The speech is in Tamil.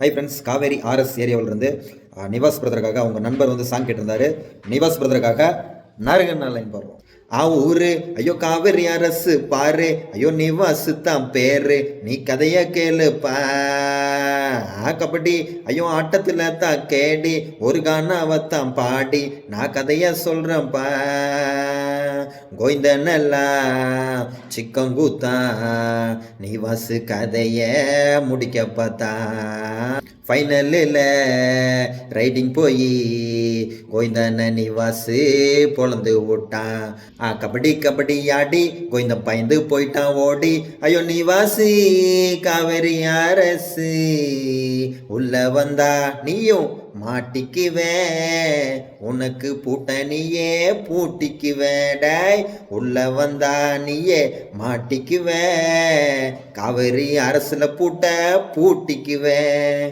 ஹை ஃப்ரெண்ட்ஸ், காவேரி ஆர்எஸ் ஏரியாவிலிருந்து நிவாஸ் பிரதருக்காக அவங்க நண்பர் வந்து சாங் கேட்டிருந்தாரு. நிவாஸ் பிரதருக்காக நாருங்க லைன் பாடுறோம். ஊரு ஐயோ காவேரி அரசு பாரு, ஐயோ நிவாஸ் தான் பேரு, நீ கதைய கேளுப்பா. கபடி ஐயோ ஆட்டத்துல தான் கேடி, ஒரு கானாவத்தான் பாடி, நான் கதைய சொல்றேன்ப்பா. கோய்ந்தனெல்லாம் சிக்கங்கூத்தான், நிவாஸ் கதைய முடிக்க பார்த்தா. ஃபைனலில் ரைடிங் போய் கோய்ந்தன நிவாசு பொழந்து விட்டான். கபடி கபடி ஆடி கோய்ந்தன் பயந்து போயிட்டான் ஓடி. ஐயோ நிவாசு காவேரி அரசு, உள்ள வந்தா நீயும் மாட்டிக்குவேன், உனக்கு பூட்டணியே பூட்டிக்குவேன். டாய் உள்ள வந்தா நீயே மாட்டிக்குவேன், காவேரி அரசுல பூட்ட பூட்டிக்குவேன்.